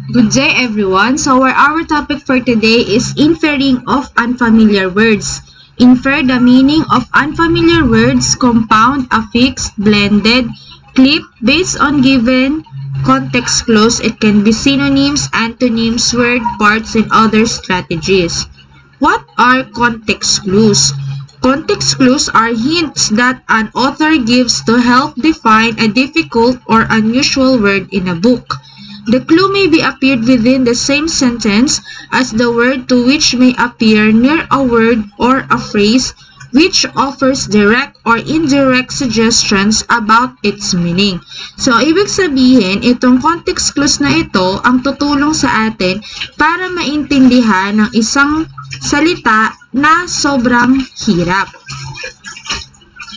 Good day everyone. So our topic for today is inferring of unfamiliar words. Infer the meaning of unfamiliar words, compound, affixed, blended, clip, based on given context clues. It can be synonyms, antonyms, word parts, and other strategies. What are context clues? Context clues are hints that an author gives to help define a difficult or unusual word in a book. The clue may be appeared within the same sentence as the word to which may appear near a word or a phrase which offers direct or indirect suggestions about its meaning. So, ibig sabihin, itong context clues na ito ang tutulong sa atin para maintindihan ng isang salita na sobrang hirap.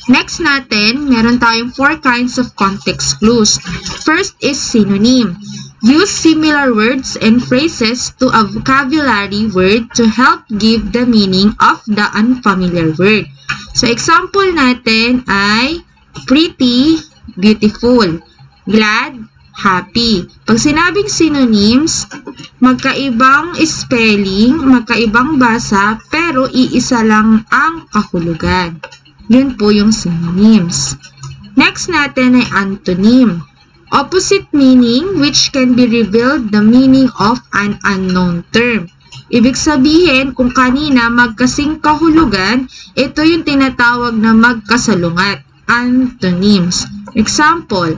Next natin, meron tayong 4 kinds of context clues. First is synonym. Use similar words and phrases to a vocabulary word to help give the meaning of the unfamiliar word. So, example natin ay pretty, beautiful, glad, happy. Pag sinabing synonyms, magkaibang spelling, magkaibang basa, pero iisa lang ang kahulugan. Yun po yung synonyms. Next natin ay antonym. Opposite meaning which can be revealed the meaning of an unknown term. Ibig sabihin, kung kanina magkasing kahulugan, ito yung tinatawag na magkasalungat. Antonyms. Example,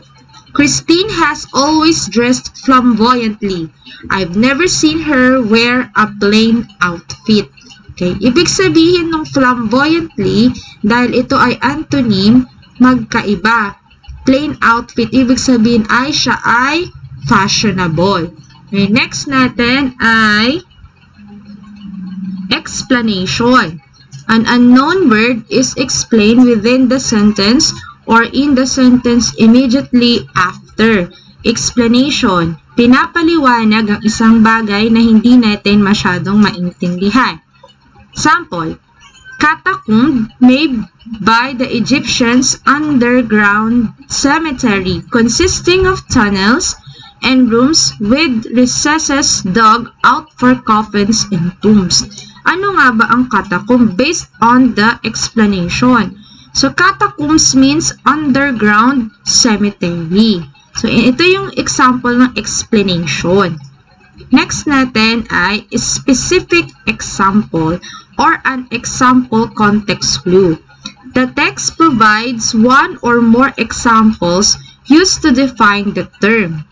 Christine has always dressed flamboyantly. I've never seen her wear a plain outfit. Okay? Ibig sabihin ng flamboyantly, dahil ito ay antonym, magkaiba. Plain outfit, ibig sabihin ay siya ay fashionable. Okay, next natin ay explanation. An unknown word is explained within the sentence or in the sentence immediately after. Explanation. Pinapaliwanag ang isang bagay na hindi natin masyadong maintindihan. Sample. Catacomb made by the Egyptians underground cemetery consisting of tunnels and rooms with recesses dug out for coffins and tombs. Ano nga ba ang catacomb? Based on the explanation. So, catacombs means underground cemetery. So, ito yung example ng explanation. Next natin ay specific example or an example context clue. The text provides one or more examples used to define the term.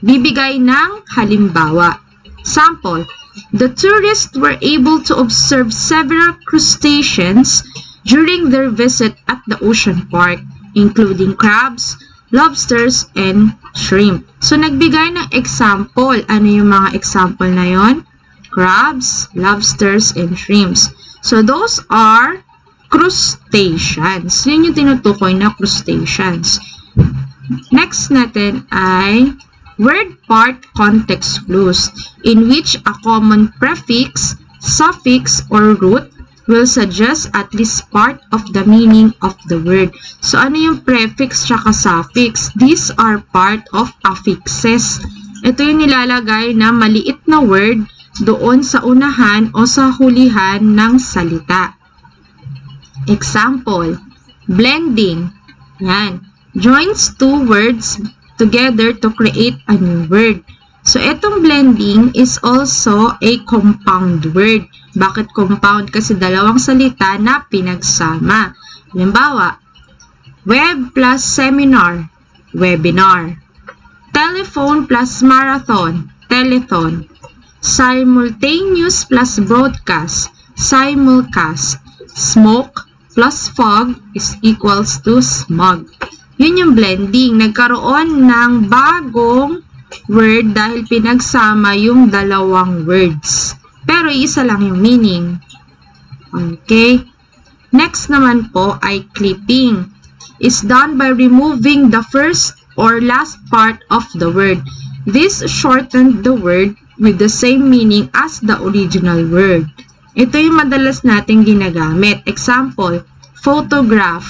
Bibigay ng halimbawa. Sample, the tourists were able to observe several crustaceans during their visit at the ocean park, including crabs, lobsters, and shrimp. So, nagbigay ng example. Ano yung mga example na yon? Crabs, lobsters, and shrimps. So, those are crustaceans. Yun yung tinutukoy na crustaceans. Next natin ay word part context clues in which a common prefix, suffix, or root will suggest at least part of the meaning of the word. So, ano yung prefix tsaka suffix? These are part of affixes. Ito yung nilalagay na maliit na word doon sa unahan o sa hulihan ng salita. Example, blending. Yan. Joins two words together to create a new word. So, itong blending is also a compound word. Bakit compound? Kasi dalawang salita na pinagsama. Halimbawa, web plus seminar, webinar. Telephone plus marathon, telethon. Simultaneous plus broadcast, simulcast. Smoke plus fog is equals to smog. Yun yung blending. Nagkaroon ng bagong word dahil pinagsama yung dalawang words. Pero isa lang yung meaning. Okay? Next naman po ay clipping. Is done by removing the first or last part of the word. This shortened the word with the same meaning as the original word. Ito yung madalas nating ginagamit. Example, photograph,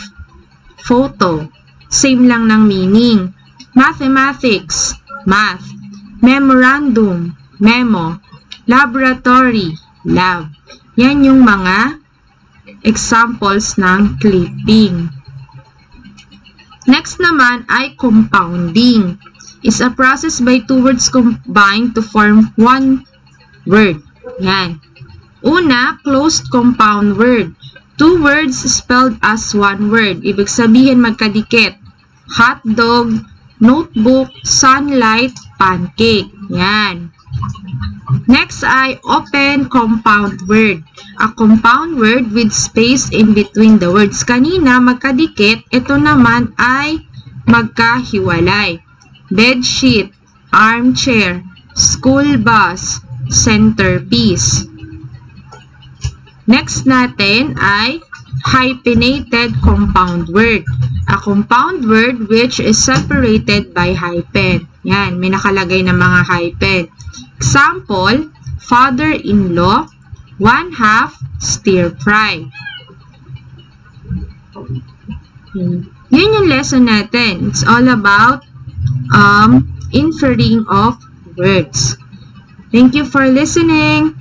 photo. Same lang ng meaning. Mathematics, math. memorandum, memo, laboratory, lab. Yan yung mga examples ng clipping. Next naman ay compounding. Is a process by two words combined to form one word. Yan. Una, closed compound word. Two words spelled as one word. Ibig sabihin magkadikit. Hotdog, notebook, sunlight, pancake. Yan. Next ay open compound word. A compound word with space in between the words. Kanina magkadikit, ito naman ay magkahiwalay. Bedsheet, armchair, school bus, centerpiece. Next natin ay hyphenated compound word. A compound word which is separated by hyphen. Yan, may nakalagay na mga hyphen. Example, father-in-law, 1/2 stir-fry. Yun yung lesson natin. It's all about inferring of words. Thank you for listening.